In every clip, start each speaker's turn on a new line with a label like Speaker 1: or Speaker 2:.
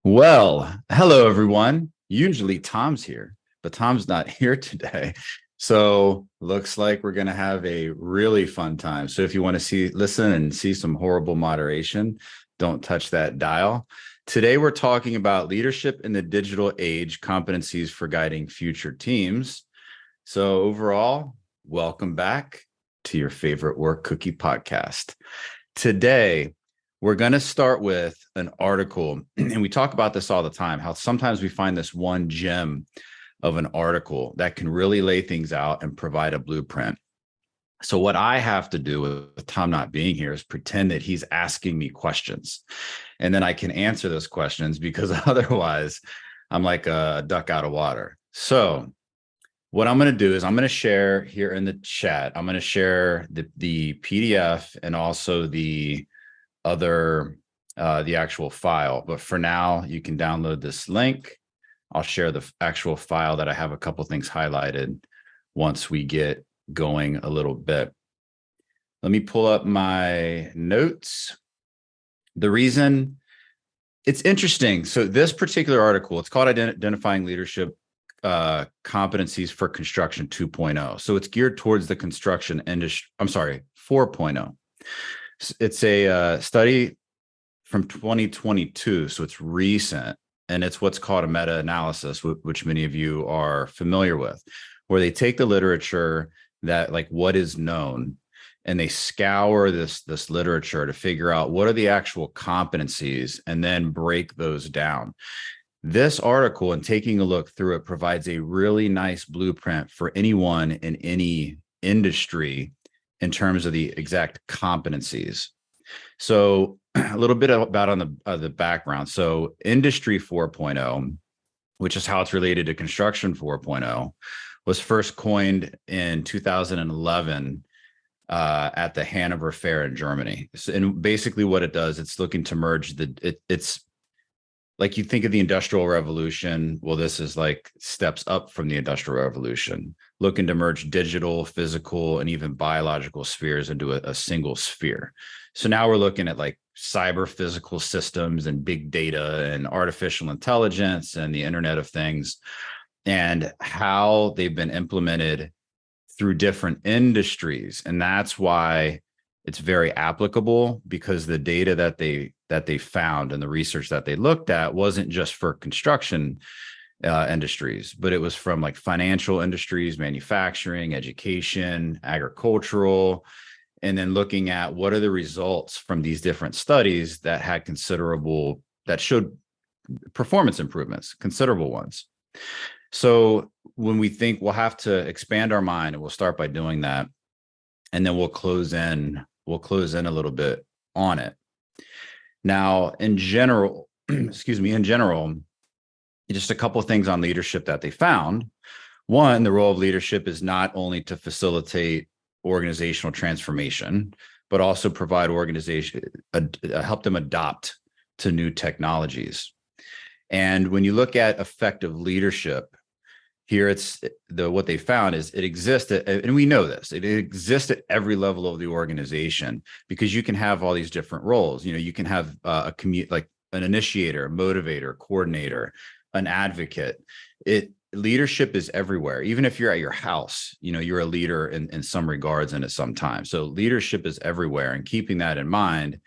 Speaker 1: Well, hello everyone. Usually Tom's here, but Tom's not here today. So looks like we're going to have a really fun time. So if you want to listen and see some horrible moderation, don't touch that dial. Today we're talking about leadership in the digital age, competencies for guiding future teams. So overall, welcome back to your favorite work cookie podcast. Today, we're going to start with an article, and we talk about this all the time, how sometimes we find this one gem of an article that can really lay things out and provide a blueprint. So what I have to do with Tom not being here is pretend that he's asking me questions, and then I can answer those questions because otherwise I'm like a duck out of water. So what I'm going to do is I'm going to share here in the chat. I'm going to share the PDF and also the actual file. But for now, you can download this link. I'll share the actual file that I have a couple things highlighted once we get going a little bit. Let me pull up my notes. The reason it's interesting. So this particular article, it's called Identifying Leadership Competencies for Construction 2.0. So it's geared towards the construction industry. I'm sorry, 4.0. It's a study from 2022, so it's recent, and it's what's called a meta-analysis, which many of you are familiar with, where they take the literature that, like, what is known, and they scour this literature to figure out what are the actual competencies and then break those down. This article, and taking a look through it, provides a really nice blueprint for anyone in any industry in terms of the exact competencies. So a little bit about on the background. So industry 4.0, which is how it's related to construction 4.0, was first coined in 2011 at the Hanover Fair in Germany. And basically what it does, it's looking to merge it's like, you think of the Industrial Revolution. Well, this is like steps up from the Industrial Revolution, looking to merge digital, physical, and even biological spheres into a single sphere. So now we're looking at like cyber physical systems and big data and artificial intelligence and the Internet of Things, and how they've been implemented through different industries. And that's why it's very applicable, because the data that they found and the research that they looked at wasn't just for construction industries, but it was from like financial industries, manufacturing, education, agricultural, and then looking at what are the results from these different studies that had that showed performance improvements, considerable ones. So when we think, we'll have to expand our mind, and we'll start by doing that, and then we'll close in a little bit on it. Now, in general, just a couple of things on leadership that they found. One, the role of leadership is not only to facilitate organizational transformation, but also provide help them adopt to new technologies. And when you look at effective leadership, here what they found is it exists and we know this, it exists at every level of the organization, because you can have all these different roles. You can have like an initiator, motivator, coordinator, an advocate. Leadership is everywhere. Even if you're at your house, you're a leader in some regards and at some time. So leadership is everywhere. And keeping that in mind,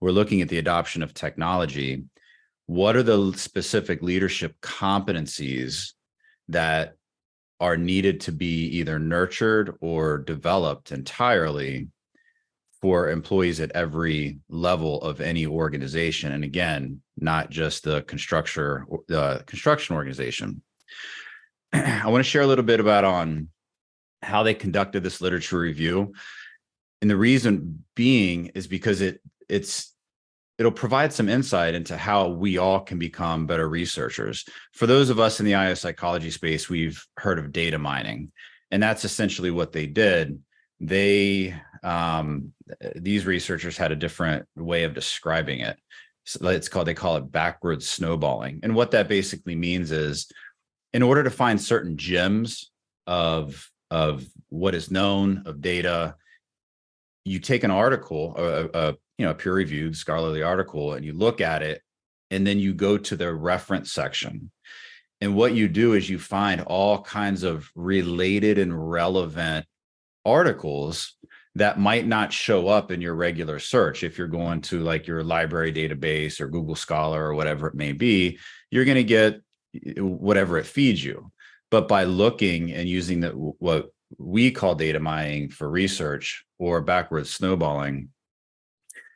Speaker 1: we're looking at the adoption of technology. What are the specific leadership competencies that are needed to be either nurtured or developed entirely for employees at every level of any organization? And again, not just the construction organization. I want to share a little bit about on how they conducted this literature review. And the reason being is because it'll provide some insight into how we all can become better researchers. For those of us in the IO psychology space, we've heard of data mining, and that's essentially what they did. These researchers had a different way of describing it. So they call it backwards snowballing. And what that basically means is, in order to find certain gems of what is known of data, you take an article, a peer-reviewed scholarly article, and you look at it and then you go to the reference section. And what you do is you find all kinds of related and relevant articles that might not show up in your regular search. If you're going to like your library database or Google Scholar or whatever it may be, you're going to get whatever it feeds you. But by looking and using what we call data mining for research or backwards snowballing,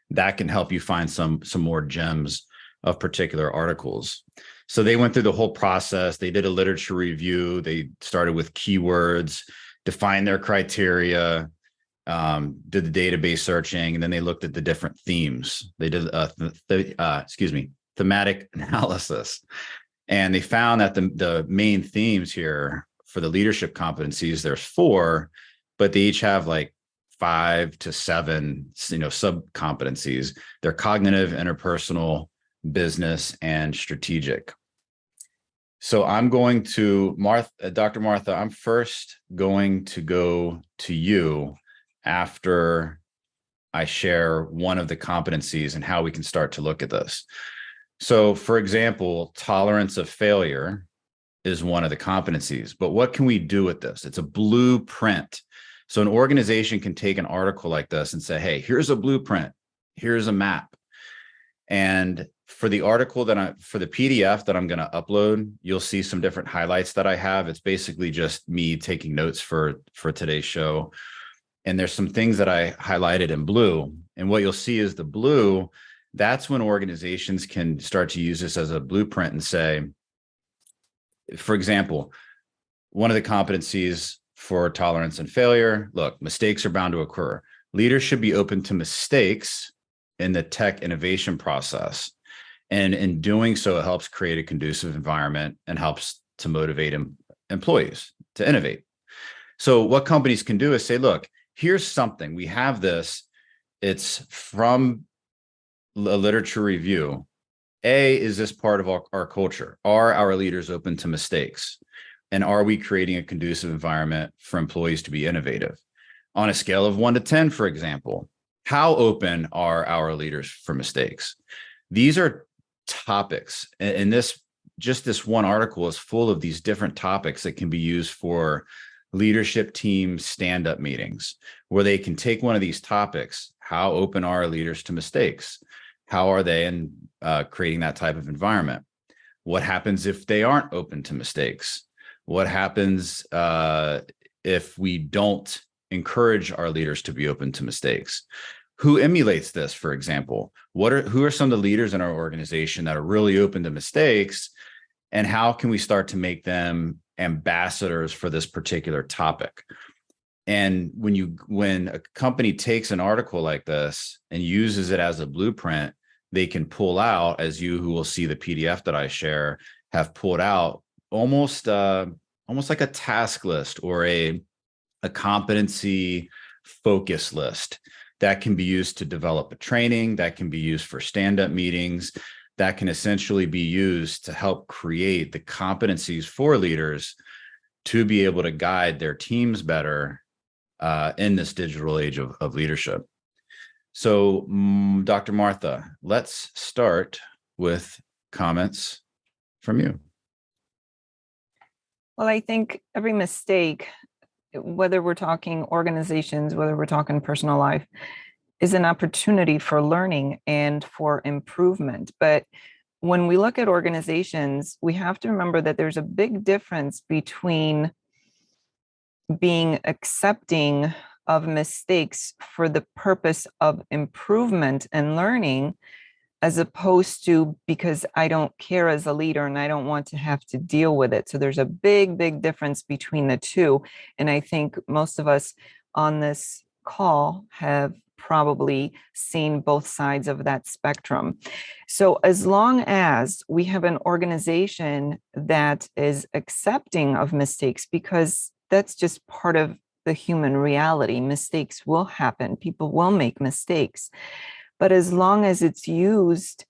Speaker 1: that can help you find some more gems of particular articles. So they went through the whole process. They did a literature review. They started with keywords, defined their criteria, did the database searching, and then they looked at the different themes. They did thematic analysis. And they found that the main themes here for the leadership competencies, there's 4, but they each have like 5 to 7, sub competencies. They're cognitive, interpersonal, business, and strategic. So I'm going to Dr. Martha, I'm first going to go to you after I share one of the competencies and how we can start to look at this. So for example, tolerance of failure is one of the competencies, but what can we do with this? It's a blueprint. So an organization can take an article like this and say, hey, here's a blueprint, here's a map. And for the article for the PDF that I'm going to upload, you'll see some different highlights that I have. It's basically just me taking notes for today's show. And there's some things that I highlighted in blue. And what you'll see is the blue, that's when organizations can start to use this as a blueprint and say, for example, one of the competencies for tolerance and failure, look, mistakes are bound to occur. Leaders should be open to mistakes in the tech innovation process. And in doing so, it helps create a conducive environment and helps to motivate employees to innovate. So what companies can do is say, look, here's something. We have this. It's from a literature review. Is this part of our culture? Are our leaders open to mistakes? And are we creating a conducive environment for employees to be innovative? On a scale of 1 to 10, for example, how open are our leaders for mistakes? These are topics. And this one article is full of these different topics that can be used for leadership team stand-up meetings, where they can take one of these topics. How open are leaders to mistakes? How are they in creating that type of environment? What happens if they aren't open to mistakes? What happens if we don't encourage our leaders to be open to mistakes? Who emulates this, for example? Who are some of the leaders in our organization that are really open to mistakes? And how can we start to make them ambassadors for this particular topic? And when a company takes an article like this and uses it as a blueprint, they can pull out, as you who will see the PDF that I share have pulled out, almost like a task list or a competency focus list that can be used to develop a training, that can be used for stand-up meetings, that can essentially be used to help create the competencies for leaders to be able to guide their teams better in this digital age of leadership. So, Dr. Martha, let's start with comments from you.
Speaker 2: Well, I think every mistake, whether we're talking organizations, whether we're talking personal life, is an opportunity for learning and for improvement. But when we look at organizations, we have to remember that there's a big difference between being accepting of mistakes for the purpose of improvement and learning, as opposed to because I don't care as a leader and I don't want to have to deal with it. So there's a big, big difference between the two. And I think most of us on this call have probably seen both sides of that spectrum. So as long as we have an organization that is accepting of mistakes, because that's just part of the human reality, mistakes will happen, people will make mistakes. But as long as it's used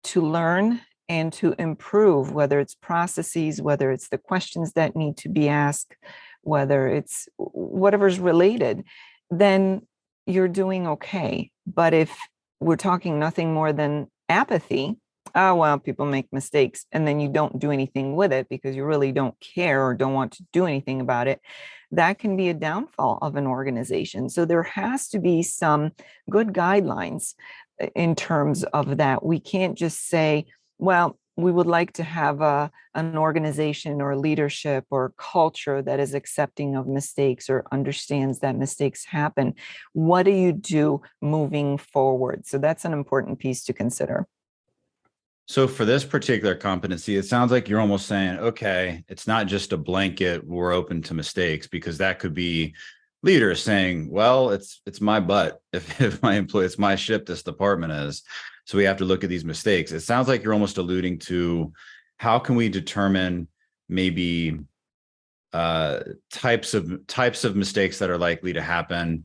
Speaker 2: to learn and to improve, whether it's processes, whether it's the questions that need to be asked, whether it's whatever's related, then you're doing okay. But if we're talking nothing more than apathy, Oh, well, people make mistakes and then you don't do anything with it because you really don't care or don't want to do anything about it. That can be a downfall of an organization. So there has to be some good guidelines in terms of that. We can't just say, well, we would like to have an organization or leadership or culture that is accepting of mistakes or understands that mistakes happen. What do you do moving forward? So that's an important piece to consider.
Speaker 1: So for this particular competency, it sounds like you're almost saying, okay, it's not just a blanket, we're open to mistakes, because that could be leaders saying, well, it's my butt. If my employee, it's my ship, this department is. So we have to look at these mistakes. It sounds like you're almost alluding to how can we determine maybe types of mistakes that are likely to happen,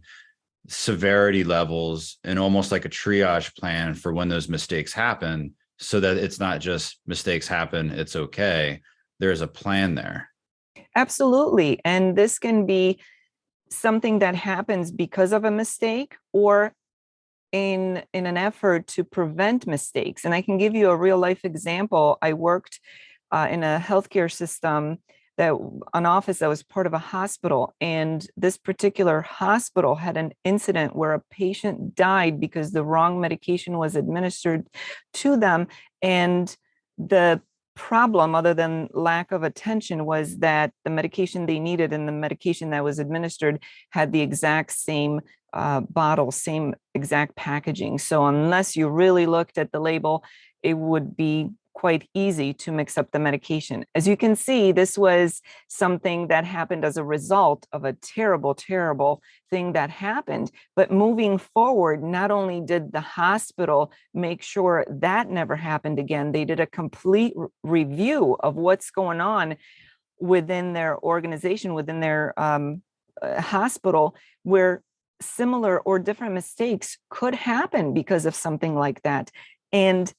Speaker 1: severity levels, and almost like a triage plan for when those mistakes happen, so that it's not just mistakes happen, it's okay. There's a plan there.
Speaker 2: Absolutely. And this can be something that happens because of a mistake or in an effort to prevent mistakes. And I can give you a real life example. I worked in a healthcare system, that an office that was part of a hospital, and this particular hospital had an incident where a patient died because the wrong medication was administered to them. And the problem, other than lack of attention, was that the medication they needed and the medication that was administered had the exact same bottle, same exact packaging. So unless you really looked at the label, it would be quite easy to mix up the medication. As you can see, this was something that happened as a result of a terrible, terrible thing that happened. But moving forward, not only did the hospital make sure that never happened again, they did a complete review of what's going on within their organization, within their hospital, where similar or different mistakes could happen because of something like that. And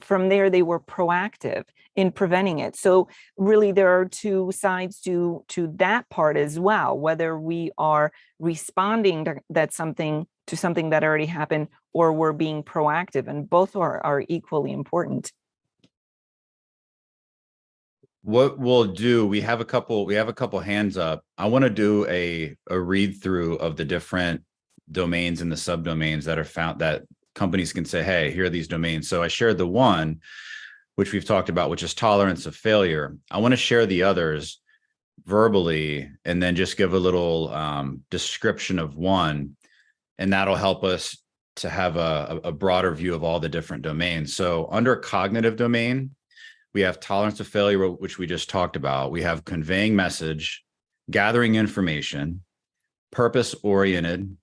Speaker 2: from there, they were proactive in preventing it. So really, there are two sides to that part as well, whether we are responding to something that already happened, or we're being proactive, and both are equally important.
Speaker 1: What we'll do, we have a couple hands up. I want to do a read through of the different domains and the subdomains that are found, that companies can say, hey, here are these domains. So I shared the one, which we've talked about, which is tolerance of failure. I want to share the others verbally and then just give a little description of one, and that'll help us to have a broader view of all the different domains. So under cognitive domain, we have tolerance of failure, which we just talked about. We have conveying message, gathering information, purpose-oriented,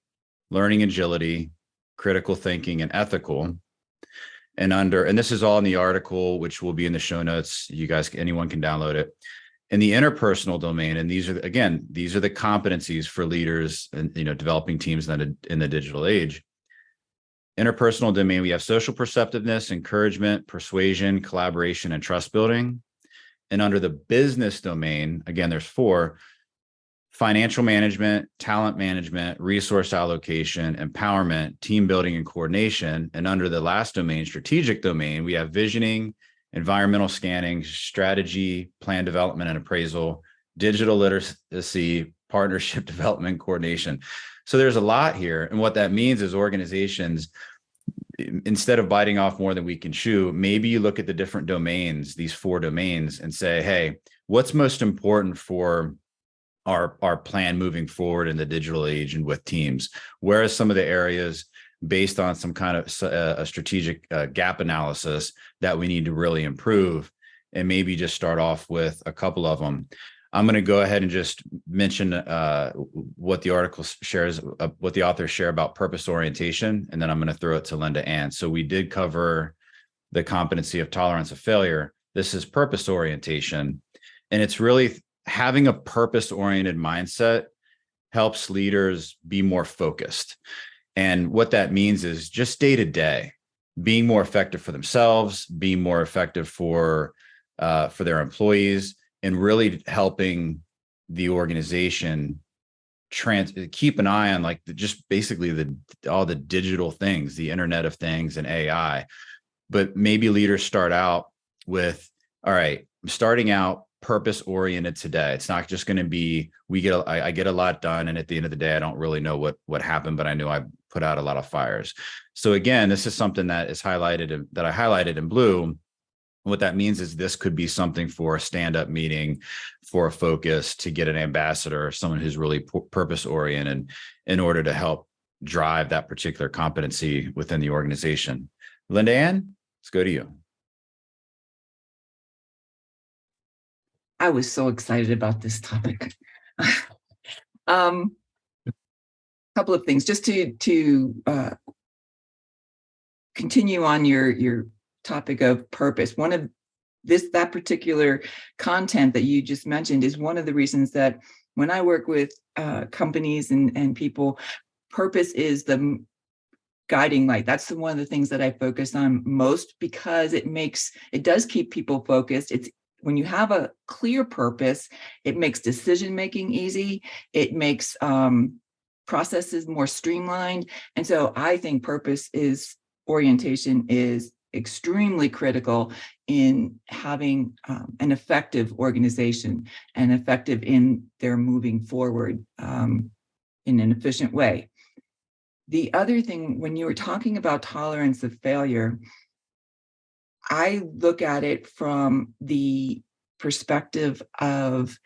Speaker 1: learning agility, critical thinking, and ethical. And this is all in the article, which will be in the show notes. You guys, anyone can download it. In the interpersonal domain, and these are the competencies for leaders and developing teams in the digital age. Interpersonal domain, we have social perceptiveness, encouragement, persuasion, collaboration, and trust building. And under the business domain, again, there's 4: financial management, talent management, resource allocation, empowerment, team building, and coordination. And under the last domain, strategic domain, we have visioning, environmental scanning, strategy, plan development and appraisal, digital literacy, partnership development, coordination. So there's a lot here. And what that means is organizations, instead of biting off more than we can chew, maybe you look at the different domains, these 4 domains, and say, hey, what's most important for our plan moving forward in the digital age and with teams? Where are some of the areas, based on some kind of a strategic gap analysis, that we need to really improve? And maybe just start off with a couple of them. I'm going to go ahead and just mention what the article shares, what the authors share about purpose orientation, and then I'm going to throw it to LindaAnn. So we did cover the competency of tolerance of failure. This is purpose orientation, and it's really having a purpose-oriented mindset helps leaders be more focused. And what that means is just day to day, being more effective for themselves, being more effective for their employees, and really helping the organization keep an eye on just basically all the digital things, the Internet of Things and AI. but maybe leaders start out with, all right, I'm starting out purpose oriented today. It's not just going to be, I get a lot done. And at the end of the day, I don't really know what happened, but I know I put out a lot of fires. So again, this is something that is highlighted, that I highlighted in blue. What that means is this could be something for a stand-up meeting, for a focus, to get an ambassador, someone who's really purpose oriented, in order to help drive that particular competency within the organization. LindaAnn, let's go to you.
Speaker 3: I was so excited about this topic. Couple of things, just to continue on your topic of purpose. One of that particular content that you just mentioned is one of the reasons that when I work with companies and people, purpose is the guiding light. That's one of the things that I focus on most, because it does keep people focused. It's when you have a clear purpose, it makes decision-making easy. It makes processes more streamlined. And so I think orientation is extremely critical in having an effective organization and effective in their moving forward in an efficient way. The other thing, when you were talking about tolerance of failure, I look at it from the perspective of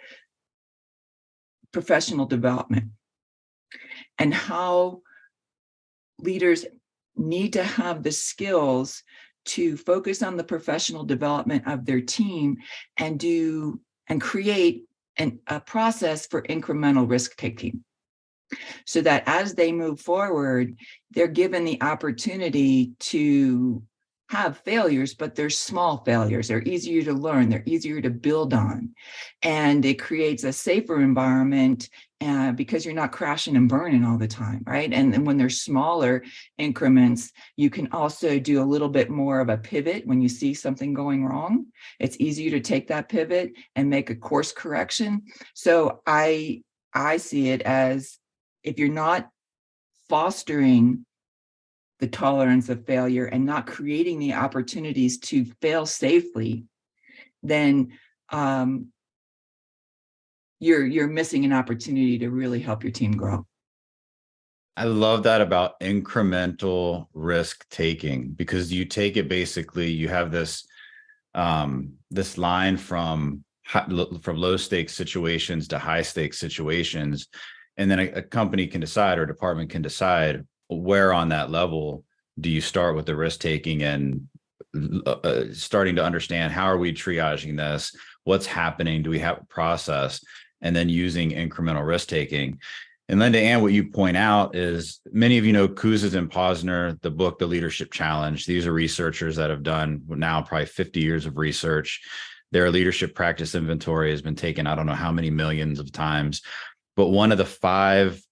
Speaker 3: professional development and how leaders need to have the skills to focus on the professional development of their team and create a process for incremental risk taking, so that as they move forward, they're given the opportunity to have failures, but they're small failures. They're easier to learn. They're easier to build on. And it creates a safer environment because you're not crashing and burning all the time, right? And when there's smaller increments, you can also do a little bit more of a pivot when you see something going wrong. It's easier to take that pivot and make a course correction. So I see it as, if you're not fostering the tolerance of failure and not creating the opportunities to fail safely, then you're missing an opportunity to really help your team grow.
Speaker 1: I love that about incremental risk taking, because you take it, basically you have this this line from low stakes situations to high stakes situations, and then a company can decide, or a department can decide, where on that level do you start with the risk taking, and starting to understand, how are we triaging this, what's happening, do we have a process, and then using incremental risk taking. And LindaAnn, what you point out is, many of you know Kouzes and Posner, the book, The Leadership Challenge. These are researchers that have done now probably 50 years of research. Their leadership practice inventory has been taken, I don't know how many millions of times. But one of the 5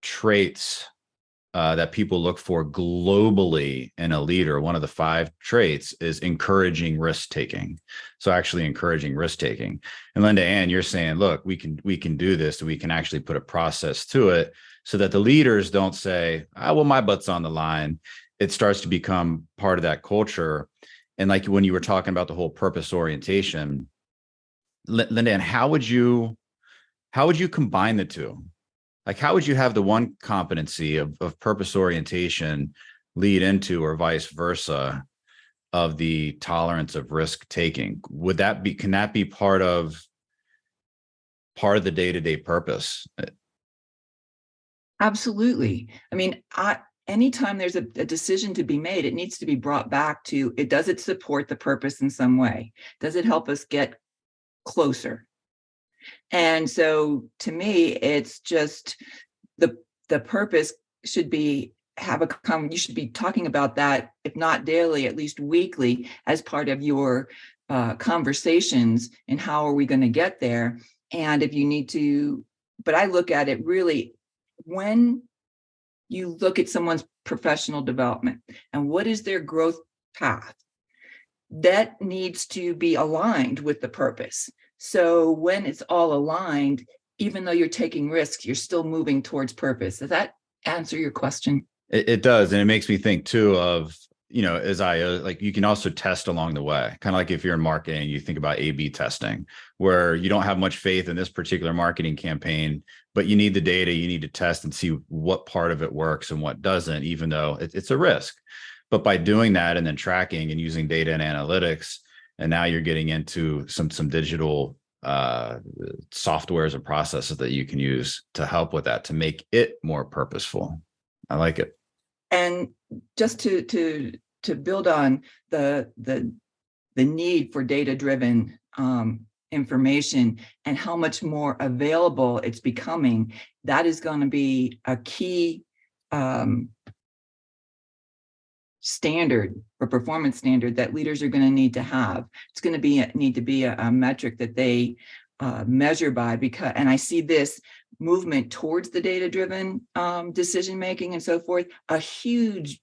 Speaker 1: traits that people look for globally in a leader, one of the 5 traits is encouraging risk taking. So actually encouraging risk taking. And LindaAnn, you're saying, look, we can do this. We can actually put a process to it, so that the leaders don't say, well, my butt's on the line. It starts to become part of that culture. And like when you were talking about the whole purpose orientation, LindaAnn, how would you combine the two? Like, how would you have the one competency of purpose orientation lead into, or vice versa, of the tolerance of risk taking? Can that be part of the day-to-day purpose?
Speaker 3: Absolutely. I mean, anytime there's a decision to be made, it needs to be brought back to, does it support the purpose in some way? Does it help us get closer? And so to me, it's just the purpose should be you should be talking about that, if not daily, at least weekly, as part of your conversations, and how are we going to get there? And if you need to, but I look at it really, when you look at someone's professional development and what is their growth path, that needs to be aligned with the purpose. So when it's all aligned, even though you're taking risks, you're still moving towards purpose. Does that answer your question?
Speaker 1: It does. And it makes me think too of, as like you can also test along the way, kind of like if you're in marketing, you think about A/B testing, where you don't have much faith in this particular marketing campaign, but you need the data, you need to test and see what part of it works and what doesn't, even though it's a risk. But by doing that and then tracking and using data and analytics, and now you're getting into some digital softwares and processes that you can use to help with that, to make it more purposeful. I like it.
Speaker 3: And just to build on the need for data-driven information and how much more available it's becoming, that is going to be a key standard or performance standard that leaders are going to need to have. It's going to need to be a metric that they measure by, because, and I see this movement towards the data-driven decision making and so forth, a huge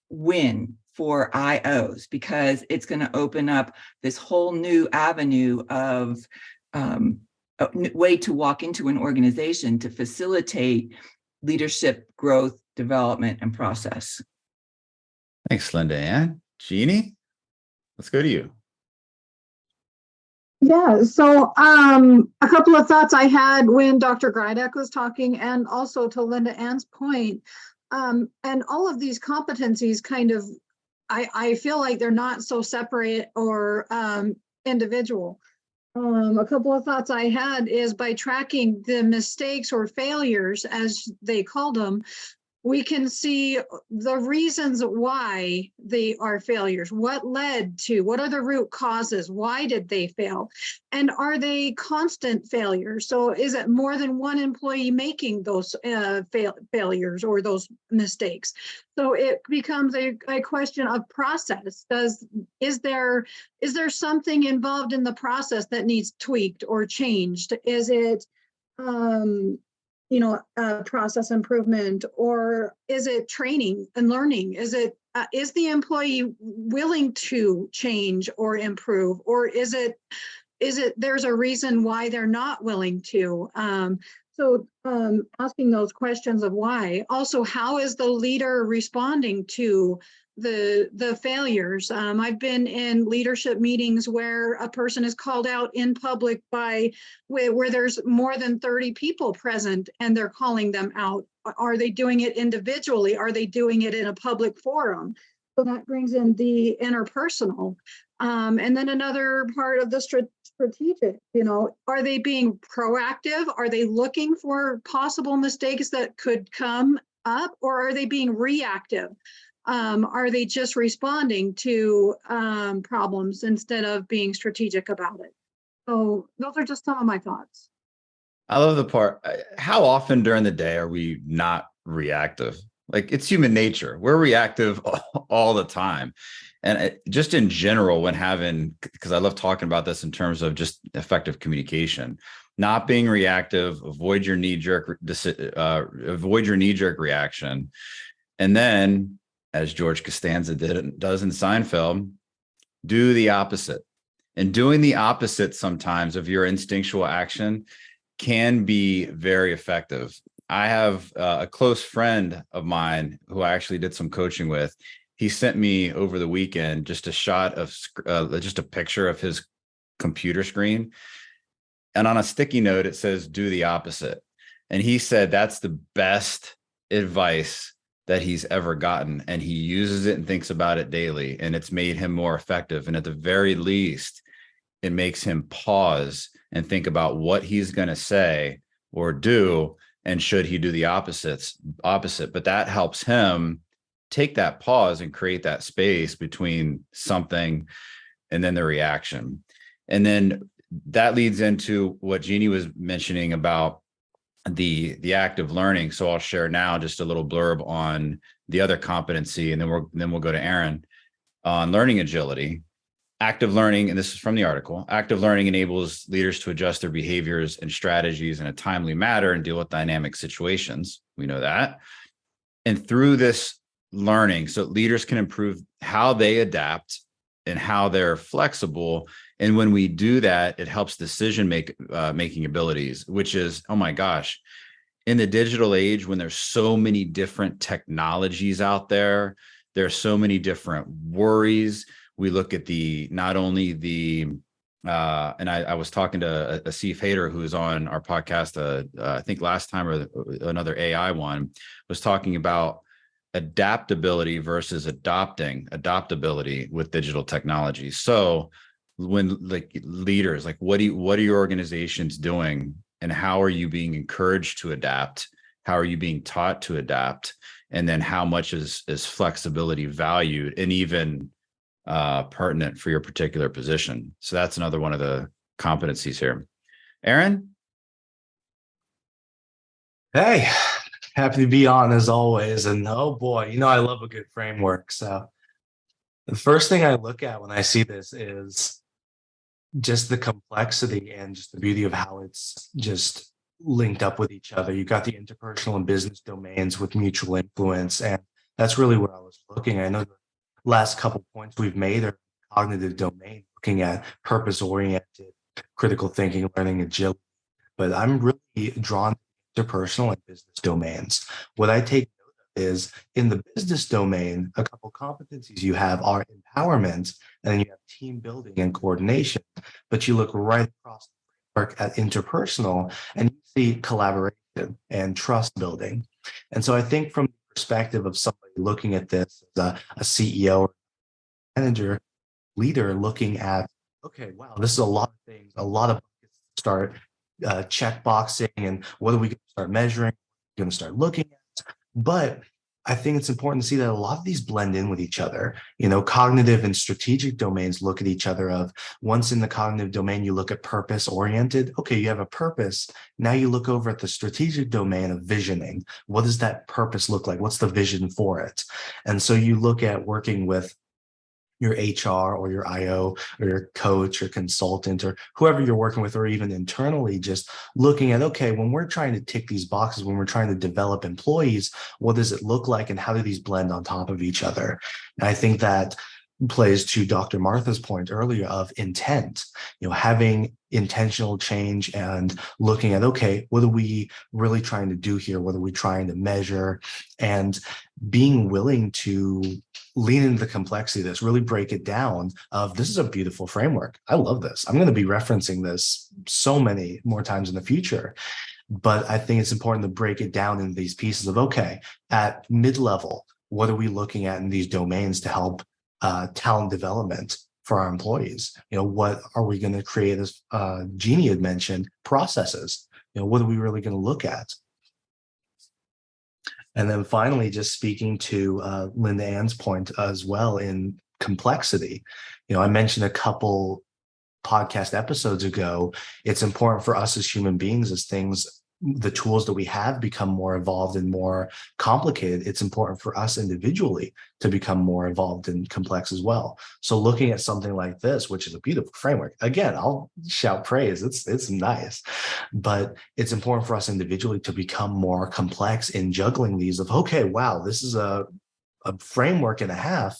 Speaker 3: win for IOs, because it's going to open up this whole new avenue of a way to walk into an organization to facilitate leadership growth, development, and process.
Speaker 1: Thanks, LindaAnn. Jeannie, let's go to you.
Speaker 4: Yeah, so a couple of thoughts I had when Dr. Grajdek was talking, and also to LindaAnn's point, and all of these competencies kind of, I feel like they're not so separate or individual. A couple of thoughts I had is, by tracking the mistakes or failures, as they called them, we can see the reasons why they are failures. What led to, what are the root causes? Why did they fail? And are they constant failures? So is it more than one employee making those failures or those mistakes? So it becomes a question of process. Is there something involved in the process that needs tweaked or changed? Is it process improvement, or is it training and learning? Is the employee willing to change or improve, or is it there's a reason why they're not willing to? So asking those questions of why. Also, how is the leader responding to the failures? I've been in leadership meetings where a person is called out in public where there's more than 30 people present, and they're calling them out. Are they doing it individually? Are they doing it in a public forum? So that brings in the interpersonal. And then another part of the strategic, are they being proactive? Are they looking for possible mistakes that could come up, or are they being reactive? Are they just responding to problems instead of being strategic about it? So those are just some of my thoughts.
Speaker 1: I love the part. How often during the day are we not reactive? Like, it's human nature. We're reactive all the time. And just in general, because I love talking about this in terms of just effective communication, not being reactive, avoid your knee-jerk reaction. And then, as George Costanza does in Seinfeld, do the opposite. And doing the opposite sometimes of your instinctual action can be very effective. I have a close friend of mine who I actually did some coaching with. He sent me over the weekend just a shot of just a picture of his computer screen. And on a sticky note, it says, do the opposite. And he said that's the best advice that he's ever gotten. And he uses it and thinks about it daily. And it's made him more effective. And at the very least, it makes him pause and think about what he's going to say or do, and should he do the opposite. But that helps him take that pause and create that space between something and then the reaction. And then that leads into what Jeannie was mentioning about the active learning. So I'll share now just a little blurb on the other competency, and then we'll go to Aaron on learning agility. Active learning, and this is from the article, active learning enables leaders to adjust their behaviors and strategies in a timely manner and deal with dynamic situations. We know that. And through this learning, so leaders can improve how they adapt and how they're flexible. And when we do that, it helps decision making abilities, which is, oh my gosh, in the digital age, when there's so many different technologies out there, there's so many different worries. We look at not only the, and I was talking to a Steve Hader, who's on our podcast, I think last time, or another AI one, was talking about adaptability versus adoptability with digital technology. So when like leaders, like what are your organizations doing, and how are you being encouraged to adapt? How are you being taught to adapt? And then how much is flexibility valued and even pertinent for your particular position? So that's another one of the competencies here. Aaron?
Speaker 5: Hey, happy to be on as always. And oh boy, I love a good framework. So the first thing I look at when I see this is just the complexity and just the beauty of how it's just linked up with each other. You've got the interpersonal and business domains with mutual influence. And that's really what I was looking at. I know the last couple points we've made are cognitive domain, looking at purpose-oriented, critical thinking, learning, agility. But I'm really drawn to interpersonal and business domains. What I take note of is in the business domain, a couple competencies you have are empowerment, and then you have team building and coordination. But you look right across the framework at interpersonal and you see collaboration and trust building. And so I think from the perspective of somebody looking at this as a CEO or manager, leader looking at, okay, wow, this is a lot of things, a lot of buckets to start check boxing, and what are we going to start measuring, going to start looking at. But I think it's important to see that a lot of these blend in with each other. Cognitive and strategic domains look at each other. Of once in the cognitive domain, you look at purpose oriented. Okay, you have a purpose. Now you look over at the strategic domain of visioning. What does that purpose look like? What's the vision for it? And so you look at working with your HR or your IO or your coach or consultant or whoever you're working with, or even internally, just looking at, okay, when we're trying to tick these boxes, when we're trying to develop employees, what does it look like and how do these blend on top of each other? And I think that plays to Dr. Martha's point earlier of intent, having intentional change and looking at, okay, what are we really trying to do here? What are we trying to measure? And being willing to lean into the complexity of this, really break it down of, this is a beautiful framework. I love this. I'm going to be referencing this so many more times in the future. But I think it's important to break it down into these pieces of, okay, at mid-level, what are we looking at in these domains to help talent development for our employees? What are we going to create, as Jeannie had mentioned, processes? What are we really going to look at? And then finally, just speaking to LindaAnn's point as well in complexity, I mentioned a couple podcast episodes ago, it's important for us as human beings, as the tools that we have become more evolved and more complicated, it's important for us individually to become more involved and complex as well. So looking at something like this, which is a beautiful framework, again, I'll shout praise, it's nice, but it's important for us individually to become more complex in juggling these of, okay, wow, this is a framework and a half.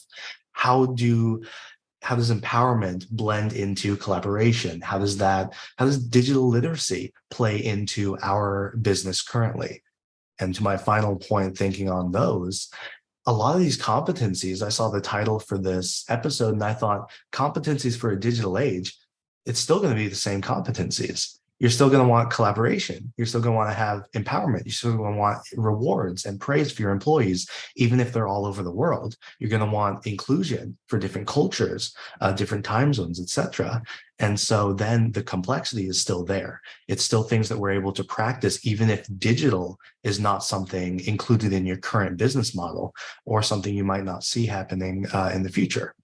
Speaker 5: How does empowerment blend into collaboration? How does digital literacy play into our business currently? And to my final point, thinking on those, a lot of these competencies, I saw the title for this episode and I thought, competencies for a digital age, it's still going to be the same competencies. You're still going to want collaboration. You're still going to want to have empowerment. You're still going to want rewards and praise for your employees, even if they're all over the world. You're going to want inclusion for different cultures, different time zones, etc. And so then the complexity is still there. It's still things that we're able to practice, even if digital is not something included in your current business model or something you might not see happening in the future.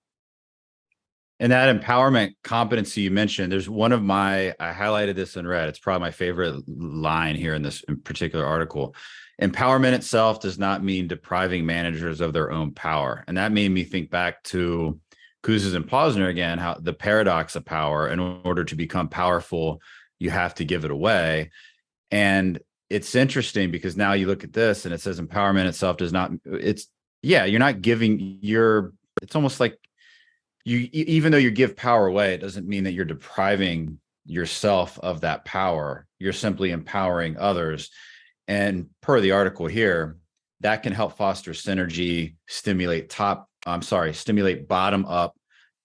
Speaker 1: And that empowerment competency you mentioned, there's I highlighted this in red. It's probably my favorite line here in this particular article. Empowerment itself does not mean depriving managers of their own power. And that made me think back to Kouzes and Posner again, how the paradox of power. In order to become powerful, you have to give it away. And it's interesting because now you look at this and it says empowerment itself does not, you're not giving it's almost like, even though you give power away, it doesn't mean that you're depriving yourself of that power. You're simply empowering others. And per the article here, that can help foster synergy, stimulate bottom up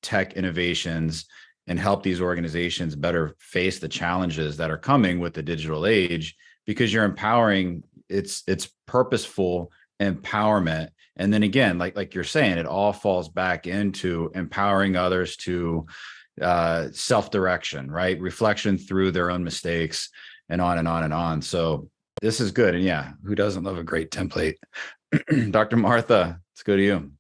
Speaker 1: tech innovations, and help these organizations better face the challenges that are coming with the digital age, because you're empowering. It's purposeful empowerment. And then again, like you're saying, it all falls back into empowering others to self-direction, right? Reflection through their own mistakes, and on and on and on. So this is good. And yeah, who doesn't love a great template? Dr. Martha, let's go to you.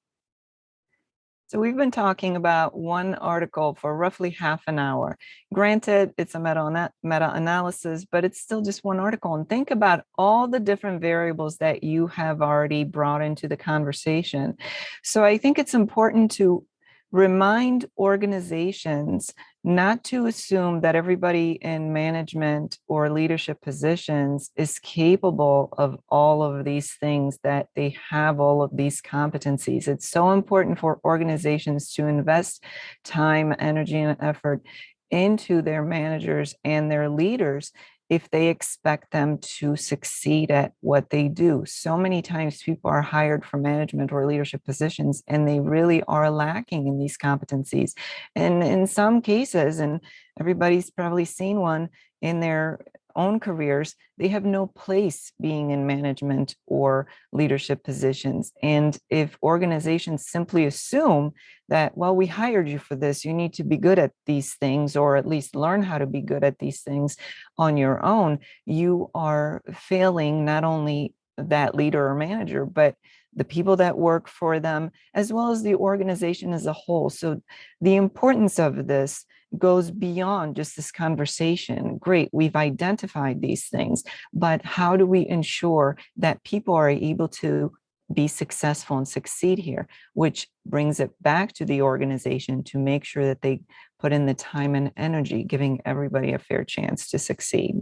Speaker 2: So we've been talking about one article for roughly half an hour. Granted, it's a meta-analysis, but it's still just one article. And think about all the different variables that you have already brought into the conversation. So I think it's important to remind organizations not to assume that everybody in management or leadership positions is capable of all of these things, that they have all of these competencies. It's so important for organizations to invest time, energy, and effort into their managers and their leaders if they expect them to succeed at what they do. So many times people are hired for management or leadership positions, and they really are lacking in these competencies. And in some cases, and everybody's probably seen one in their own careers, they have no place being in management or leadership positions. And if organizations simply assume that, well, we hired you for this, you need to be good at these things, or at least learn how to be good at these things on your own, you are failing not only that leader or manager, but the people that work for them, as well as the organization as a whole. So the importance of this goes beyond just this conversation. Great, we've identified these things, but how do we ensure that people are able to be successful and succeed here, which brings it back to the organization to make sure that they put in the time and energy, giving everybody a fair chance to succeed.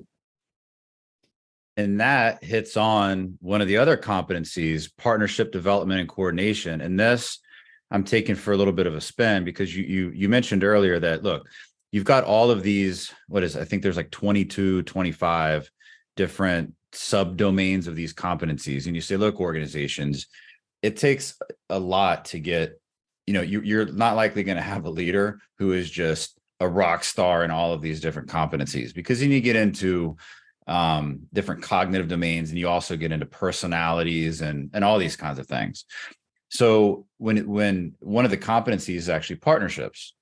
Speaker 1: And that hits on one of the other competencies, partnership development and coordination. And this I'm taking for a little bit of a spin, because you mentioned earlier that, look, you've got all of these, I think there's like 22, 25 different subdomains of these competencies. And you say, look, organizations, it takes a lot to get, you're not likely going to have a leader who is just a rock star in all of these different competencies, because then you get into different cognitive domains, and you also get into personalities and all these kinds of things. So when one of the competencies is actually partnerships.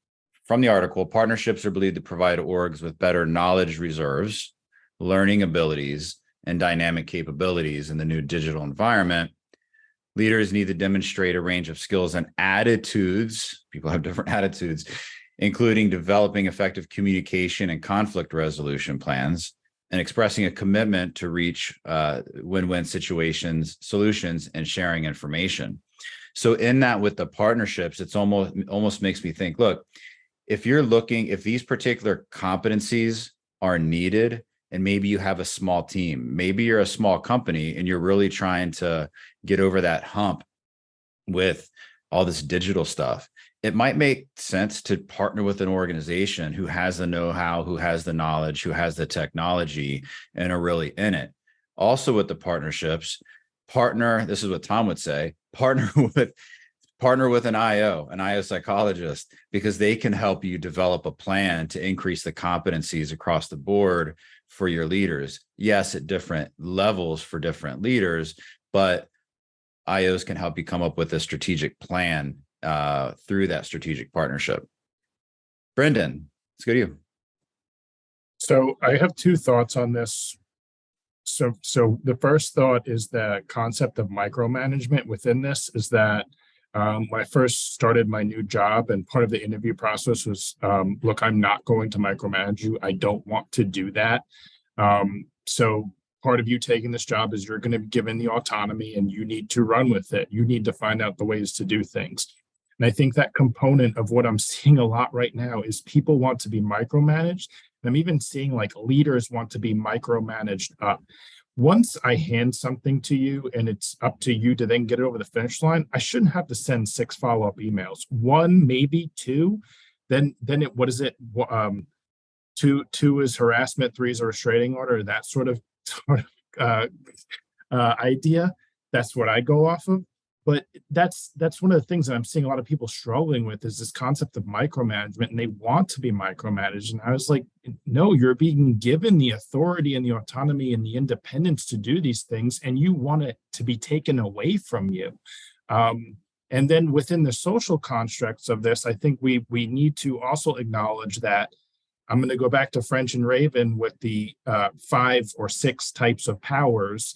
Speaker 1: From the article, partnerships are believed to provide orgs with better knowledge reserves, learning abilities, and dynamic capabilities in the new digital environment. Leaders need to demonstrate a range of skills and attitudes. People have different attitudes, including developing effective communication and conflict resolution plans, and expressing a commitment to reach win-win solutions, and sharing information. So in that, with the partnerships, it's almost makes me think, look, if these particular competencies are needed, and maybe you have a small team, maybe you're a small company and you're really trying to get over that hump with all this digital stuff, it might make sense to partner with an organization who has the know-how, who has the knowledge, who has the technology, and are really in it. Also with the partnerships, this is what Tom would say, partner with an IO psychologist, because they can help you develop a plan to increase the competencies across the board for your leaders. Yes, at different levels for different leaders, but IOs can help you come up with a strategic plan through that strategic partnership. Brendan, let's go to you.
Speaker 6: So I have two thoughts on this. So the first thought is the concept of micromanagement within this is that when I first started my new job, and part of the interview process was, look, I'm not going to micromanage you. I don't want to do that. So part of you taking this job is you're going to be given the autonomy, and you need to run with it. You need to find out the ways to do things. And I think that component of what I'm seeing a lot right now is people want to be micromanaged. I'm even seeing like leaders want to be micromanaged up. Once I hand something to you and it's up to you to then get it over the finish line, I shouldn't have to send 6 follow-up emails. 1, maybe 2. Then what is it? 2 is harassment, 3 is a restraining order. That sort of idea. That's what I go off of. But that's one of the things that I'm seeing a lot of people struggling with is this concept of micromanagement, and they want to be micromanaged. And I was like, no, you're being given the authority and the autonomy and the independence to do these things, and you want it to be taken away from you. And then within the social constructs of this, I think we need to also acknowledge that I'm going to go back to French and Raven with the 5 or 6 types of powers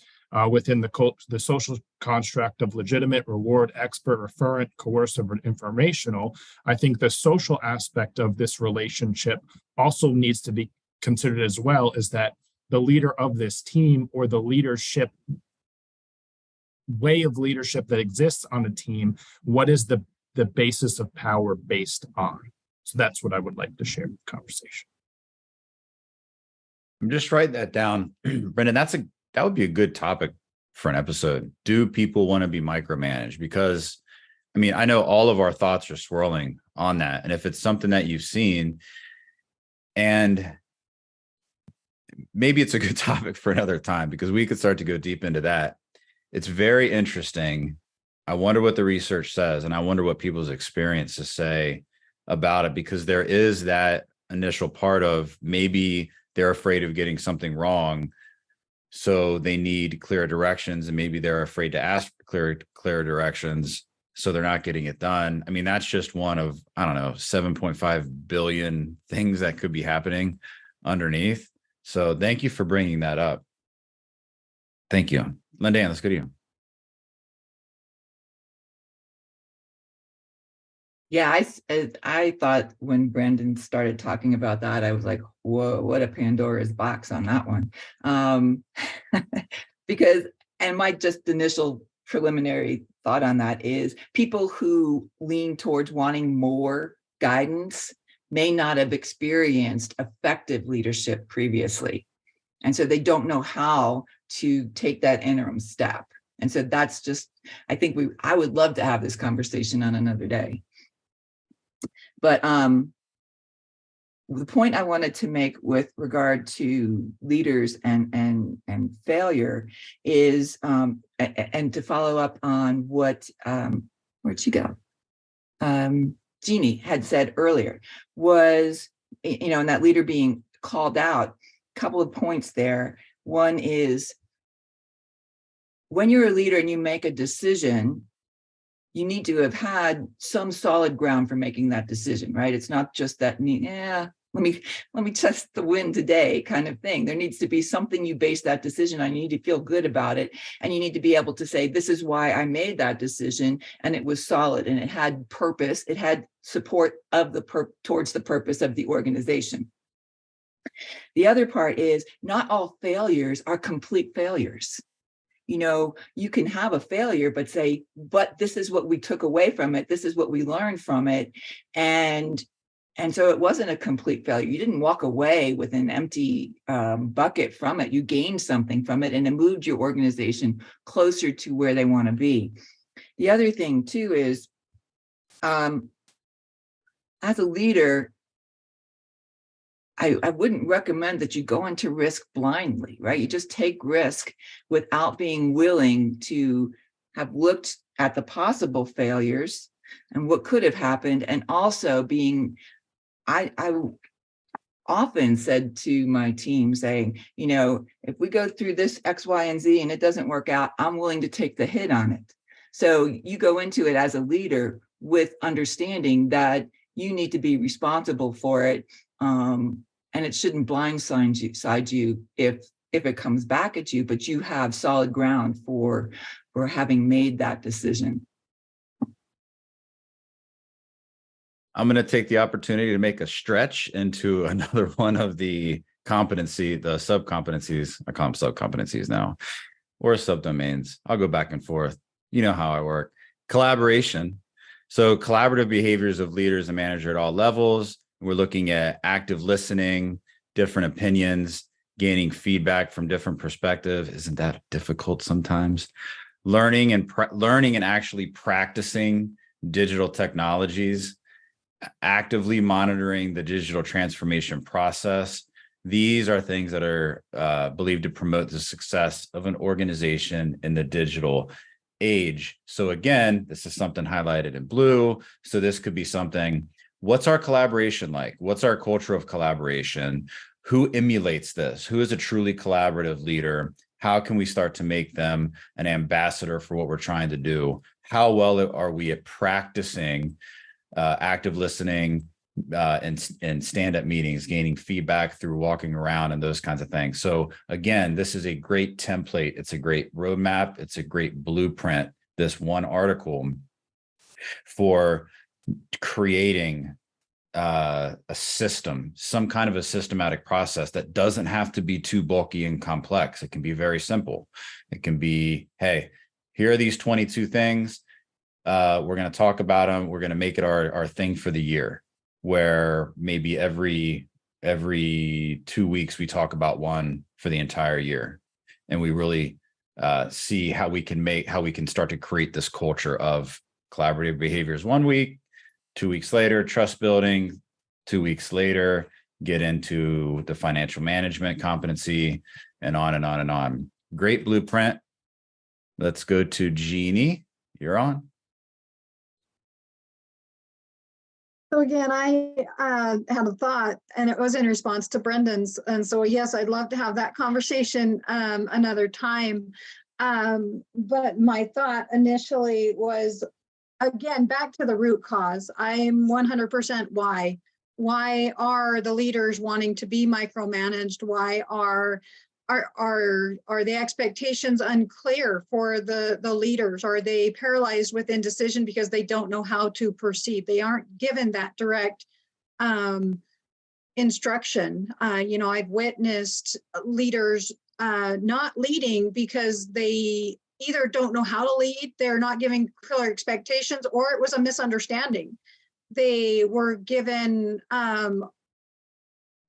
Speaker 6: within the social construct of legitimate, reward, expert, referent, coercive, or informational. I think the social aspect of this relationship also needs to be considered as well, is that the leader of this team, or the leadership way of leadership that exists on a team, what is the basis of power based on? So that's what I would like to share in the conversation.
Speaker 1: I'm just writing that down. Brendan, that would be a good topic for an episode. Do people want to be micromanaged? Because I mean, I know all of our thoughts are swirling on that. And if it's something that you've seen, and maybe it's a good topic for another time, because we could start to go deep into that. It's very interesting. I wonder what the research says, and I wonder what people's experiences say about it, because there is that initial part of maybe they're afraid of getting something wrong, so they need clear directions, and maybe they're afraid to ask for clear directions, so they're not getting it done. I mean, that's just one of, I don't know, 7.5 billion things that could be happening underneath. So thank you for bringing that up. Thank you. LindaAnn, let's go to you.
Speaker 3: Yeah, I thought when Brandon started talking about that, I was like, whoa, what a Pandora's box on that one. Because, and my just initial preliminary thought on that is people who lean towards wanting more guidance may not have experienced effective leadership previously. And so they don't know how to take that interim step. And so that's just, I think I would love to have this conversation on another day. But the point I wanted to make with regard to leaders and failure is, and to follow up on what, where'd she go? Jeannie had said earlier, was, and that leader being called out, a couple of points there. One is, when you're a leader and you make a decision, you need to have had some solid ground for making that decision, right? It's not just that, let me test the wind today kind of thing. There needs to be something you base that decision on. You need to feel good about it. And you need to be able to say, this is why I made that decision. And it was solid and it had purpose. It had support of towards the purpose of the organization. The other part is, not all failures are complete failures. You can have a failure, but say, but this is what we took away from it. This is what we learned from it. And so it wasn't a complete failure. You didn't walk away with an empty bucket from it. You gained something from it, and it moved your organization closer to where they want to be. The other thing too is, as a leader, I wouldn't recommend that you go into risk blindly, right? You just take risk without being willing to have looked at the possible failures and what could have happened. And also being, I often said to my team saying, if we go through this X, Y, and Z and it doesn't work out, I'm willing to take the hit on it. So you go into it as a leader with understanding that you need to be responsible for it. And it shouldn't blindside you if it comes back at you, but you have solid ground for having made that decision.
Speaker 1: I'm going to take the opportunity to make a stretch into another one of the sub-competencies. I call them sub-competencies now, or subdomains. I'll go back and forth. You know how I work. Collaboration. So collaborative behaviors of leaders and managers at all levels. We're looking at active listening, different opinions, gaining feedback from different perspectives. Isn't that difficult sometimes? Learning and actually practicing digital technologies, actively monitoring the digital transformation process, These are things that are believed to promote the success of an organization in the digital age. So again, this is something highlighted in blue. So this could be something, what's our collaboration like? What's our culture of collaboration? Who emulates this? Who is a truly collaborative leader? How can we start to make them an ambassador for what we're trying to do? How well are we at practicing active listening and stand-up meetings, gaining feedback through walking around and those kinds of things? So again, this is a great template. It's a great roadmap. It's a great blueprint, this one article, for creating a system, some kind of a systematic process that doesn't have to be too bulky and complex. It can be very simple. It can be, hey, here are these 22 things. We're going to talk about them. We're going to make it our thing for the year, where maybe every 2 weeks we talk about one for the entire year. And we really see how we can start to create this culture of collaborative behaviors 1 week, 2 weeks later, trust building, 2 weeks later, get into the financial management competency, and on and on and on. Great blueprint. Let's go to Jeannie. You're on.
Speaker 4: So again, I had a thought, and it was in response to Brendan's. And so, yes, I'd love to have that conversation another time. But my thought initially was, again, back to the root cause. I'm 100% why. Why are the leaders wanting to be micromanaged? Why are the expectations unclear for the leaders? Are they paralyzed with indecision because they don't know how to proceed? They aren't given that direct instruction. I've witnessed leaders not leading because they either don't know how to lead, they're not giving clear expectations, or it was a misunderstanding. They were given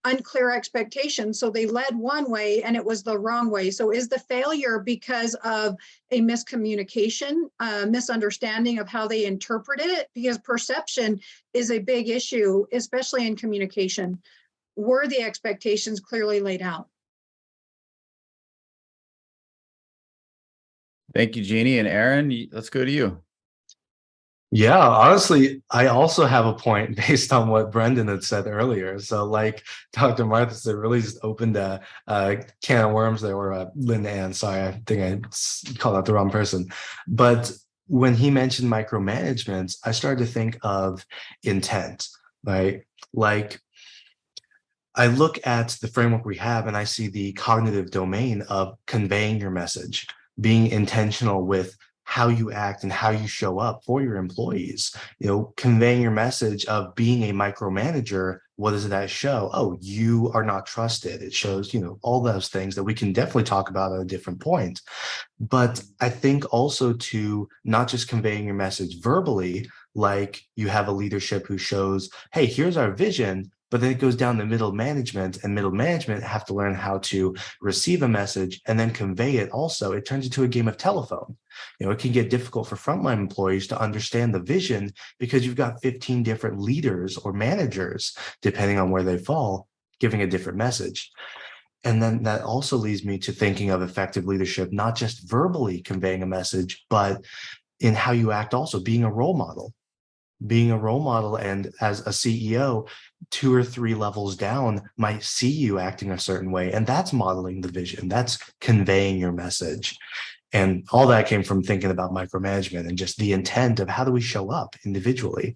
Speaker 4: unclear expectations, so they led one way and it was the wrong way. So is the failure because of a miscommunication, misunderstanding of how they interpreted it? Because perception is a big issue, especially in communication. Were the expectations clearly laid out?
Speaker 1: Thank you, Jeannie. And Aaron, let's go to you.
Speaker 5: Yeah, honestly, I also have a point based on what Brendan had said earlier. So like Dr. Martha said, really just opened a can of worms there, or LindaAnn, sorry, I think I called out the wrong person. But when he mentioned micromanagement, I started to think of intent, right? Like, I look at the framework we have and I see the cognitive domain of conveying your message, being intentional with how you act and how you show up for your employees, conveying your message of being a micromanager. What does that show? Oh, you are not trusted. It shows, all those things that we can definitely talk about at a different point. But I think also to not just conveying your message verbally, like you have a leadership who shows, hey, here's our vision, but then it goes down to middle management, and middle management have to learn how to receive a message and then convey it also. It turns into a game of telephone. It can get difficult for frontline employees to understand the vision because you've got 15 different leaders or managers, depending on where they fall, giving a different message. And then that also leads me to thinking of effective leadership, not just verbally conveying a message, but in how you act, also being a role model. Being a role model, and as a CEO, 2 or 3 levels down might see you acting a certain way, and that's modeling the vision, that's conveying your message. And all that came from thinking about micromanagement and just the intent of how do we show up individually,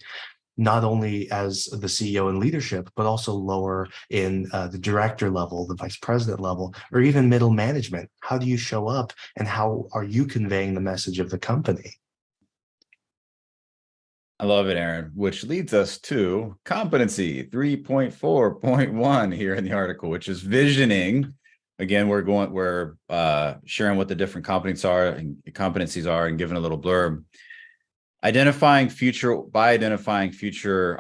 Speaker 5: not only as the CEO in leadership, but also lower in the director level, the vice president level, or even middle management. How do you show up, and how are you conveying the message of the company?
Speaker 1: I love it, Aaron, which leads us to competency 3.4.1 here in the article, which is visioning. Again, we're sharing what the different competencies are and giving a little blurb. Identifying future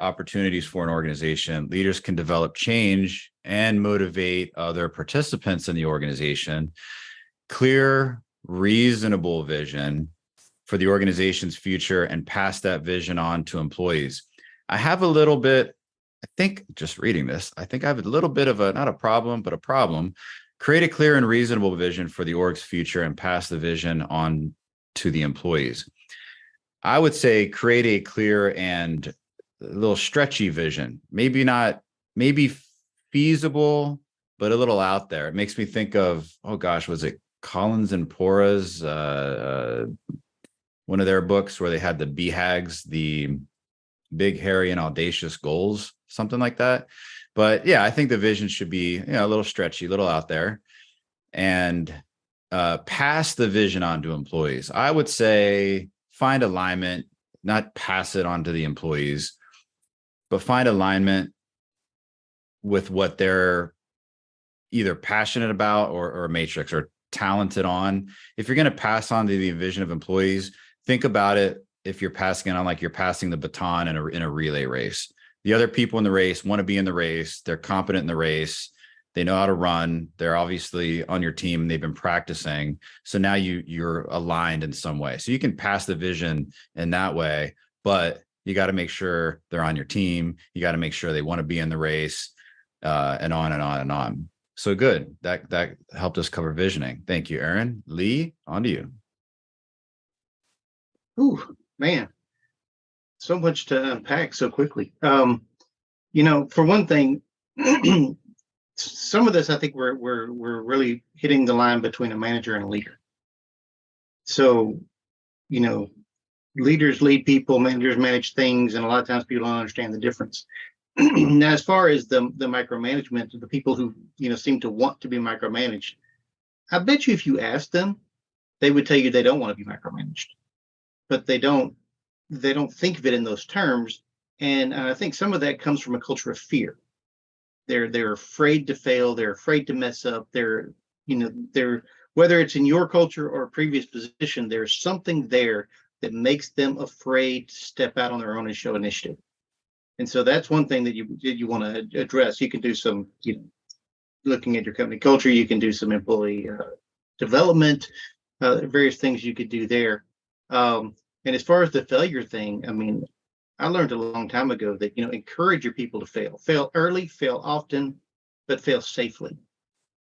Speaker 1: opportunities for an organization, leaders can develop change and motivate other participants in the organization. Clear, reasonable vision for the organization's future and pass that vision on to employees. I have a little bit I think just reading this, I think I have a little bit of a, not a problem, but a problem. Create a clear and reasonable vision for the org's future and pass the vision on to the employees. I would say create a clear and a little stretchy vision, maybe feasible, but a little out there. It makes me think of, oh gosh, was it Collins and Pora's, one of their books where they had the BHAGs, the big, hairy, and audacious goals, something like that. But yeah, I think the vision should be, a little stretchy, a little out there, and pass the vision on to employees. I would say find alignment, not pass it on to the employees, but find alignment with what they're either passionate about or matrix or talented on. If you're going to pass on to the vision of employees, think about it. If you're passing it on, like you're passing the baton in a relay race, the other people in the race want to be in the race. They're competent in the race. They know how to run. They're obviously on your team. They've been practicing. So now you're aligned in some way. So you can pass the vision in that way, but you got to make sure they're on your team. You got to make sure they want to be in the race, and on and on and on. So good. That helped us cover visioning. Thank you, Aaron. Lee, on to you.
Speaker 7: Ooh, man, so much to unpack so quickly. For one thing, some of this I think we're really hitting the line between a manager and a leader. So, leaders lead people, managers manage things, and a lot of times people don't understand the difference. Now, as far as the micromanagement, the people who seem to want to be micromanaged, I bet you if you ask them, they would tell you they don't want to be micromanaged, but they don't think of it in those terms. And I think some of that comes from a culture of fear. They're afraid to fail. They're afraid to mess up. They're whether it's in your culture or a previous position, there's something there that makes them afraid to step out on their own and show initiative. And so that's one thing that you want to address. You can do some, looking at your company culture. You can do some employee development, various things you could do there. And as far as the failure thing, I mean, I learned a long time ago that, encourage your people to fail early, fail often, but fail safely.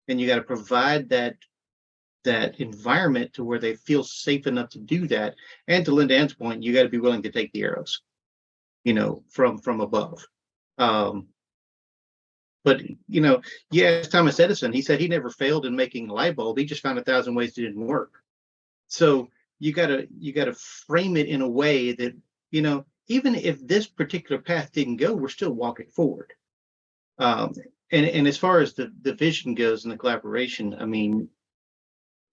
Speaker 7: And you got to provide that environment to where they feel safe enough to do that. And to LindaAnn's point, you got to be willing to take the arrows, from above. But, asked Thomas Edison, he said he never failed in making a light bulb. He just found 1,000 ways it didn't work. So you gotta frame it in a way that, even if this particular path didn't go, we're still walking forward. And as far as the vision goes and the collaboration, I mean,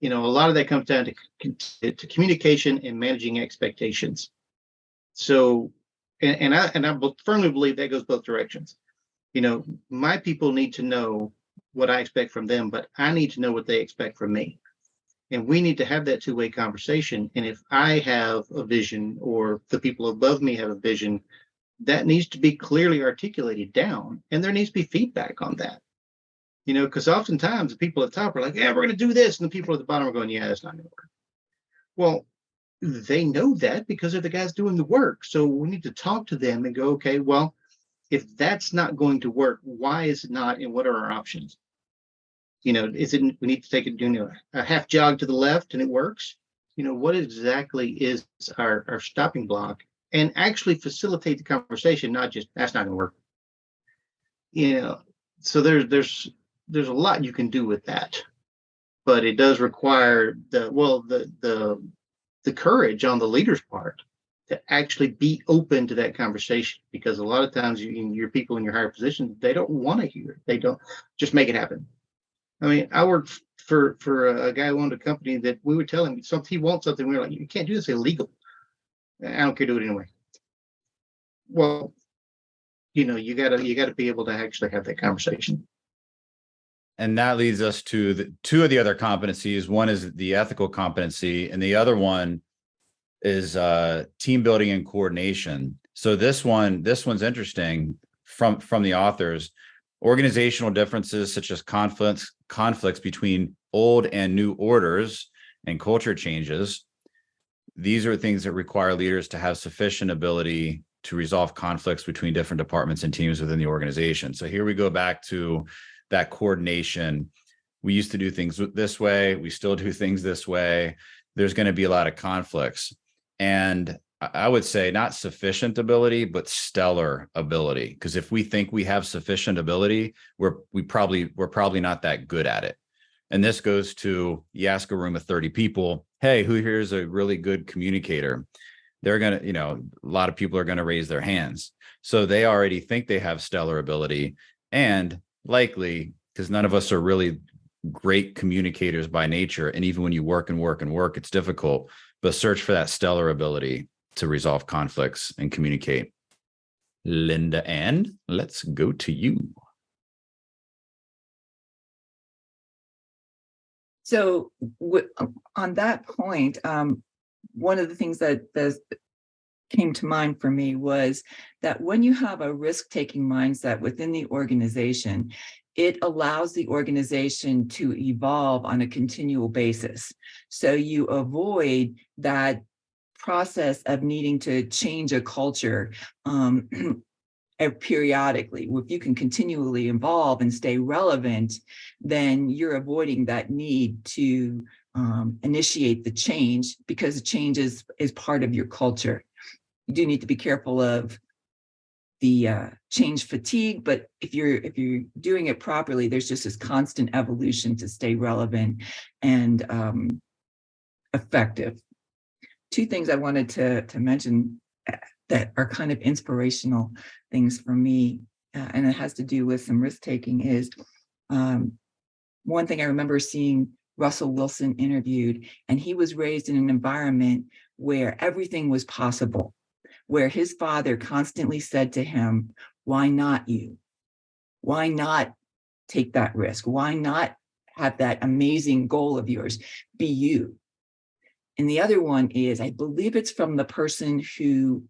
Speaker 7: a lot of that comes down to communication and managing expectations. So, and I firmly believe that goes both directions. My people need to know what I expect from them, but I need to know what they expect from me. And we need to have that two-way conversation. And if I have a vision or the people above me have a vision, that needs to be clearly articulated down. And there needs to be feedback on that. Because oftentimes the people at the top are like, yeah, we're going to do this. And the people at the bottom are going, yeah, that's not going to work. Well, they know that because they're the guys doing the work. So we need to talk to them and go, okay, well, if that's not going to work, why is it not? And what are our options? Is it we need to take a half jog to the left and it works? What exactly is our stopping block? And actually facilitate the conversation, not just that's not going to work. So there's a lot you can do with that, but it does require the courage on the leader's part to actually be open to that conversation, because a lot of times your people in your higher positions, they don't want to hear it. They don't just make it happen. I mean, I worked for a guy who owned a company that we would tell him something, he wants something. We were like, you can't do this, it's illegal. I don't care, do it anyway. Well, you gotta be able to actually have that conversation.
Speaker 1: And that leads us to two of the other competencies. One is the ethical competency, and the other one is team building and coordination. So this one's interesting from the authors. Organizational differences such as conflicts between old and new orders and culture changes. These are things that require leaders to have sufficient ability to resolve conflicts between different departments and teams within the organization. So here we go back to that coordination. We used to do things this way. We still do things this way. There's going to be a lot of conflicts. And I would say not sufficient ability, but stellar ability. Because if we think we have sufficient ability, we're probably not that good at it. And this goes to, you ask a room of 30 people, hey, who here is a really good communicator? They're going to, a lot of people are going to raise their hands. So they already think they have stellar ability, and likely, because none of us are really great communicators by nature. And even when you work and work and work, it's difficult, but search for that stellar ability to resolve conflicts and communicate. LindaAnn, let's go to you.
Speaker 3: So on that point, one of the things that came to mind for me was that when you have a risk-taking mindset within the organization, it allows the organization to evolve on a continual basis. So you avoid that process of needing to change a culture periodically. If you can continually evolve and stay relevant, then you're avoiding that need to initiate the change, because the change is part of your culture. You do need to be careful of the change fatigue, but if you're doing it properly, there's just this constant evolution to stay relevant and effective. Two things I wanted to mention that are kind of inspirational things for me, and it has to do with some risk taking, is one thing I remember seeing Russell Wilson interviewed, and he was raised in an environment where everything was possible, where his father constantly said to him, why not you? Why not take that risk? Why not have that amazing goal of yours? Be you. And the other one is, I believe it's from the person who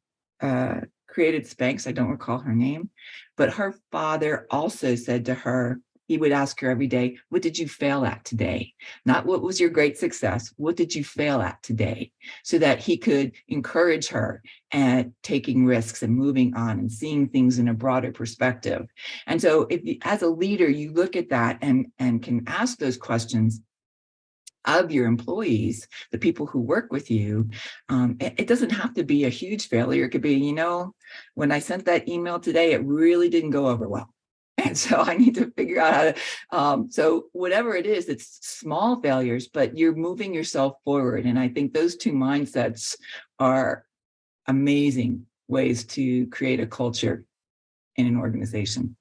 Speaker 3: created Spanx. I don't recall her name, but her father also said to her, he would ask her every day, what did you fail at today? Not what was your great success, what did you fail at today? So that he could encourage her at taking risks and moving on and seeing things in a broader perspective. And so if you, as a leader, you look at that and can ask those questions of your employees, the people who work with you, it doesn't have to be a huge failure. It could be, when I sent that email today, it really didn't go over well. And so I need to figure out how to, so whatever it is, it's small failures, but you're moving yourself forward. And I think those two mindsets are amazing ways to create a culture in an organization.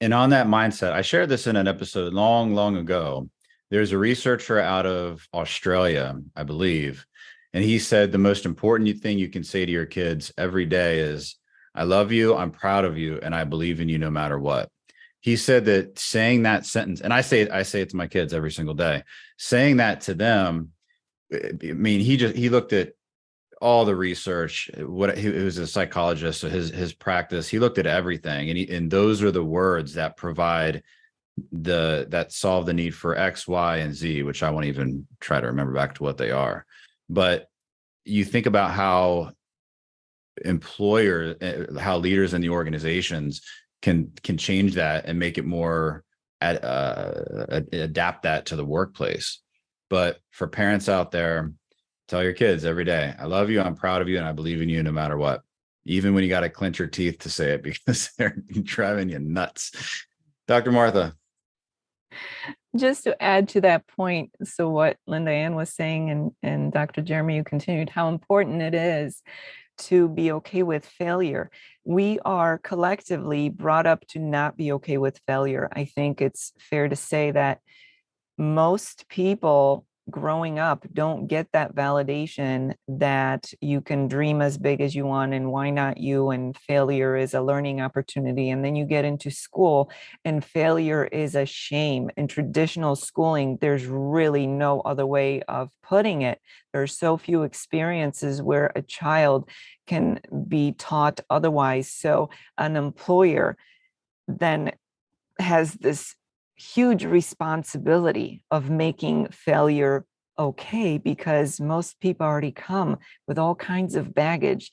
Speaker 1: And on that mindset, I shared this in an episode long, long ago. There's a researcher out of Australia, I believe, and he said the most important thing you can say to your kids every day is, I love you, I'm proud of you, and I believe in you no matter what. He said that saying that sentence, and I say it to my kids every single day, saying that to them, I mean, he looked at all the research, he was a psychologist, so his practice, he looked at everything, and those are the words that provide that solve the need for X, Y, and Z, which I won't even try to remember back to what they are. But you think about how how leaders in the organizations can change that and make it more adapt that to the workplace. But for parents out there, tell your kids every day, I love you, I'm proud of you, and I believe in you no matter what, even when you got to clench your teeth to say it because they're driving you nuts. Dr. Martha.
Speaker 2: Just to add to that point, so what LindaAnn was saying, and Dr. Jeremy, you continued, how important it is to be okay with failure. We are collectively brought up to not be okay with failure. I think it's fair to say that most people growing up don't get that validation that you can dream as big as you want and why not you, and failure is a learning opportunity. And then you get into school and failure is a shame. In traditional schooling, there's really no other way of putting it. There's so few experiences where a child can be taught otherwise. So an employer then has this huge responsibility of making failure okay, because most people already come with all kinds of baggage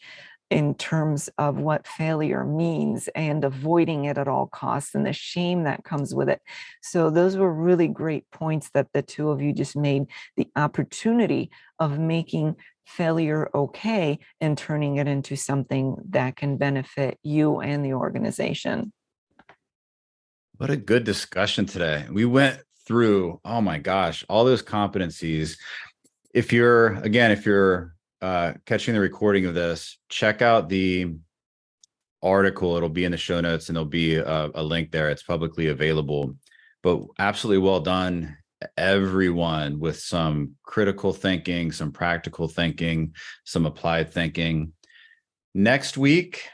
Speaker 2: in terms of what failure means and avoiding it at all costs and the shame that comes with it. So those were really great points that the two of you just made. The opportunity of making failure okay and turning it into something that can benefit you and the organization.
Speaker 1: What a good discussion today. We went through, oh my gosh, all those competencies. If you're catching the recording of this, check out the article. It'll be in the show notes and there'll be a link there. It's publicly available, but absolutely well done, everyone, with some critical thinking, some practical thinking, some applied thinking. Next week,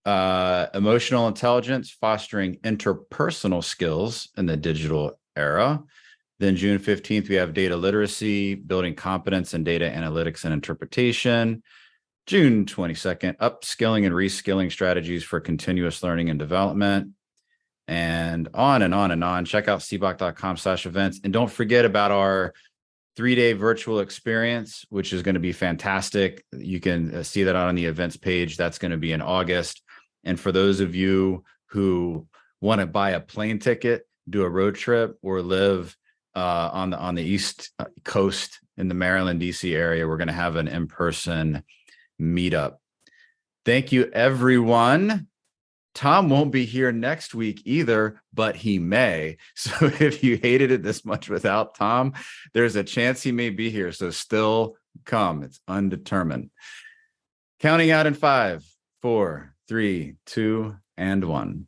Speaker 1: emotional intelligence, fostering interpersonal skills in the digital era. Then June 15th, we have data literacy, building competence in data analytics and interpretation. June 22nd, upskilling and reskilling strategies for continuous learning and development. And on and on and on. Check out cboc.com/events. And don't forget about our 3-day virtual experience, which is going to be fantastic. You can see that on the events page. That's going to be in August. And for those of you who want to buy a plane ticket, do a road trip, or live on the East Coast in the Maryland, DC area, we're going to have an in-person meetup. Thank you, everyone. Tom won't be here next week either, but he may. So if you hated it this much without Tom, there's a chance he may be here. So still come. It's undetermined. Counting out in 5, 4, 3, 2, and 1.